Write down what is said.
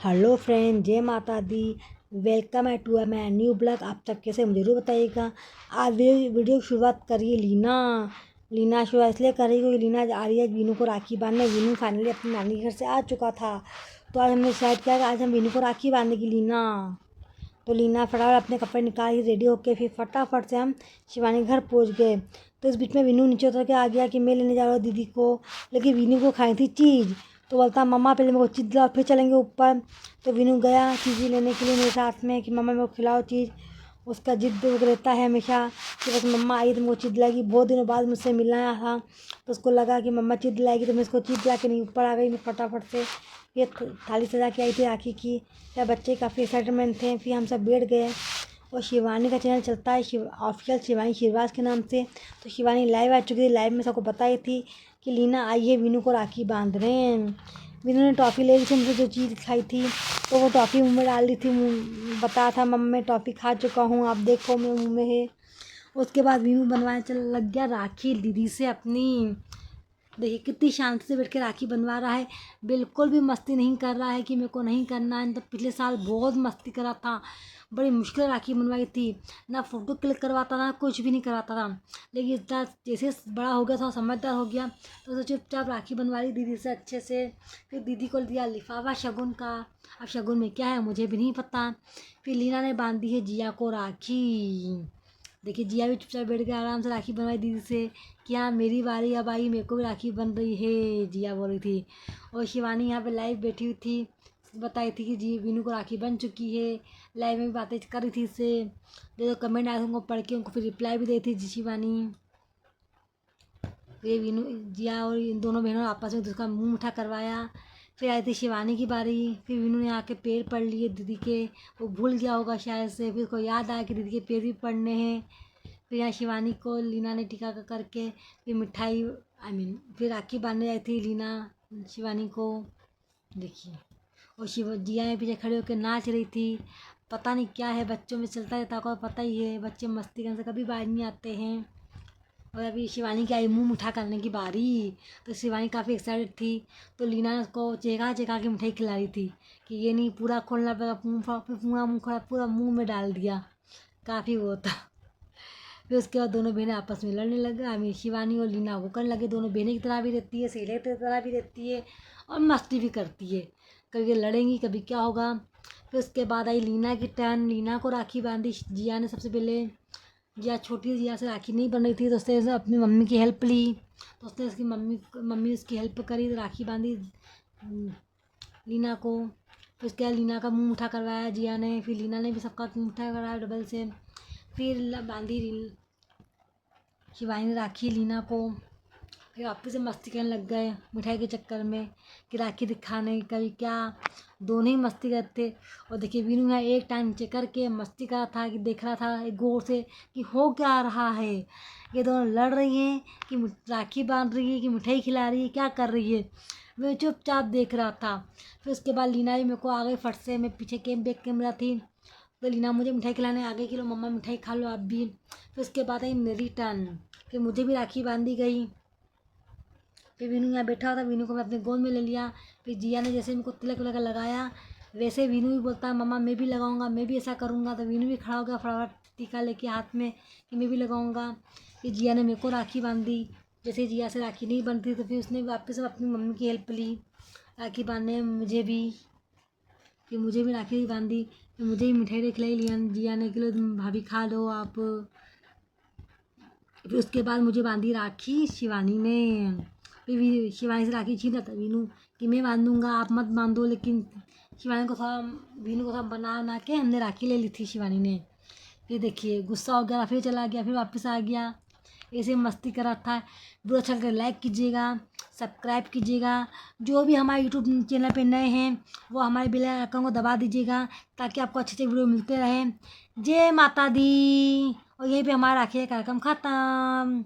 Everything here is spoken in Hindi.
हेलो फ्रेंड, जय माता दी। वेलकम है टू माई न्यू ब्लॉग। आप सब कैसे मुझे जरूर बताइएगा। आज वीडियो की शुरुआत करिए लीना शुरुआत इसलिए कर रही है क्योंकि लीना आ रही है वीनू को राखी बांधने। वीनू फाइनली अपनी नानी के घर से आ चुका था, तो आज हमने डिसाइड किया कि आज हम वीनू को राखी बांधेगी तो लीना फटाफट अपने कपड़े निकाल के रेडी होके फिर फटाफट से हम शिवानी के घर पहुँच गए। तो इस बीच में वीनू नीचे उतर के आ गया कि मैं लेने जा रहा हूँ दीदी को, लेकिन वीनू को खाई थी चीज़। तो बोलता मम्मा पहले मेरे को चीज़ दिलाओ फिर चलेंगे ऊपर। तो वीनू गया चीज़ लेने के लिए मेरे साथ में कि मम्मा मेरे को खिलाओ चीज़। उसका जिद रहता है हमेशा कि बस मम्मा आई तो मेरे को चीज़ दिलाएगी। बहुत दिनों बाद मुझसे मिलना आया था, तो उसको लगा कि मम्मा चीज़ दिलाएगी, तो मैं इसको चीज़ दिला के नहीं ऊपर आ गई। मैं फटाफट से ये थाली सजा के आई थी राखी की। या बच्चे काफ़ी एक्साइटमेंट थे। फिर हम सब बैठ गए और शिवानी का चैनल चलता है ऑफिशियल शिवानी शिरवाज के नाम से। तो शिवानी लाइव आ चुकी थी। लाइव में सबको बताई थी कि लीना आई है, वीनू को राखी बांध रहे हैं। वीनू ने टॉफ़ी ले ली थी मुझे जो चीज़ खाई थी, तो वो टॉफ़ी मुँह में डाल दी थी। बताया था मम्मा मैं टॉफ़ी खा चुका हूँ, आप देखो मेरे मुँह में है। उसके बाद वीनू बनवाने चल लग गया राखी दीदी से अपनी। देखिए कितनी शांति से बैठ के राखी बनवा रहा है। बिल्कुल भी मस्ती नहीं कर रहा है कि मेरे को नहीं करना है। तो पिछले साल बहुत मस्ती करा था, बड़ी मुश्किल राखी बनवाई थी। ना फ़ोटो क्लिक करवाता था, कुछ भी नहीं कराता था। लेकिन इतना जैसे बड़ा हो गया था, समझदार हो गया, तो उसे चुपचाप राखी बनवा ली दीदी से अच्छे से। फिर दीदी को दिया लिफाफा शगुन का। अब शगुन में क्या है मुझे भी नहीं पता। फिर लीना ने बांध दी है जिया को राखी। देखिए जिया भी चुपचाप बैठ के आराम से राखी बनवाई दीदी से कि हाँ मेरी बारी अब आई, मेरे को भी राखी बन रही है, जिया बोल रही थी। और शिवानी यहाँ पे लाइव बैठी हुई थी, बताई थी कि जी वीनू को राखी बन चुकी है। लाइव में भी बातें कर रही थी इससे। जो कमेंट आए थे उनको पढ़ के उनको फिर रिप्लाई भी दी थी जी शिवानी। फिर वीनू जिया और इन दोनों बहनों आपस में उसका मुँह मीठा करवाया। फिर आई थी शिवानी की बारी। फिर वीनू ने आके पैर पढ़ लिए दीदी के। वो भूल गया होगा शायद से, फिर उसको याद आया कि दीदी के पैर भी पढ़ने हैं। फिर यहाँ शिवानी को लीना ने टीका करके फिर मिठाई फिर राखी बांधने आई थी लीना शिवानी को। देखिए और शिव जिया ने पीछे खड़े होकर नाच रही थी। पता नहीं क्या है, बच्चों में चलता रहता है, पता ही है बच्चे मस्ती करने से कभी बाहर नहीं आते हैं। और अभी शिवानी की आई मुँह मीठा करने की बारी, तो शिवानी काफ़ी एक्साइटेड थी। तो लीना उसको चेका चेका के मिठाई खिला रही थी कि ये नहीं पूरा खोलना पड़ेगा, पूरा मुँह खोला, पूरा मुँह में डाल दिया। काफ़ी वो था। फिर उसके बाद दोनों बहनें आपस में लड़ने लगे। शिवानी और लीना वो करने लगे। दोनों बहनें की तरह भी रहती है, सहेलियों की तरह भी रहती है और मस्ती भी करती है। कभी लड़ेंगी कभी क्या होगा। फिर उसके बाद आई लीना की टर्न। लीना को राखी बांधी जिया ने सबसे पहले। जिया छोटी जिया से राखी नहीं बन रही थी, तो उसने अपनी मम्मी की हेल्प ली। तो उसने उसकी मम्मी उसकी हेल्प करी, तो राखी बांधी लीना को। फिर उसके बाद लीना का मुँह मीठा करवाया जिया ने। फिर लीना ने भी सबका मुँह मीठा कराया डबल से। फिर बांधी शिवानी ने राखी लीना को। फिर वापस से मस्ती करने लग गए मिठाई के चक्कर में कि राखी दिखाने कभी क्या। दोनों ही मस्ती करते। और देखिए वीनू यहाँ एक टाइम नीचे करके मस्ती कर रहा था कि देख रहा था एक गौर से कि हो क्या रहा है। ये दोनों लड़ रही हैं कि राखी बांध रही है कि मिठाई खिला रही है, क्या कर रही है। मैं चुपचाप देख रहा था। फिर उसके बाद लीना भी मेरे को आ गई फट से। मैं पीछे बैक कैमरा थी, तो लीना मुझे मिठाई खिलाने आ गई कि लो मम्मा मिठाई खा लो आप भी। फिर उसके बाद आई मेरी टर्न। फिर मुझे भी राखी बांधी गई। फिर वीनू यहाँ बैठा हुआ था, वीनू को मैं अपने गोद में ले लिया। फिर जिया ने जैसे मेरे को तिलक विलक लगाया, वैसे वीनू भी बोलता है मम्मा मैं भी लगाऊंगा, मैं भी ऐसा करूँगा। तो वीनू भी खड़ा हो गया फटाफट टीका लेके हाथ में कि मैं भी लगाऊंगा। फिर जिया ने मेरे को राखी बांधी। जैसे जिया से राखी नहीं बनती, तो फिर उसने वापस अपनी मम्मी की हेल्प ली राखी बांधने में मुझे भी। फिर मुझे भी राखी बांधी। फिर मुझे भी मिठाई खिलाई लिया जिया ने कि लो भाभी खा लो आप। फिर उसके बाद मुझे बांधी राखी शिवानी ने। फिर शिवानी से राखी छीन रहा था वीनू कि मैं बांधूंगा आप मत बांधो, लेकिन शिवानी को थोड़ा वीनू को थोड़ा बना के हमने राखी ले ली थी शिवानी ने। फिर देखिए गुस्सा हो गया, फिर चला गया, फिर वापस आ गया। ऐसे मस्ती कर रहा था। वीडियो अच्छा लगे लाइक कीजिएगा, सब्सक्राइब कीजिएगा। जो भी हमारे यूट्यूब चैनल पे नए हैं वो हमारे बेल आइकन को दबा दीजिएगा ताकि आपको अच्छे अच्छे वीडियो मिलते रहें। जय माता दी। और यहीं पे हमारा राखी का कार्यक्रम खत्म।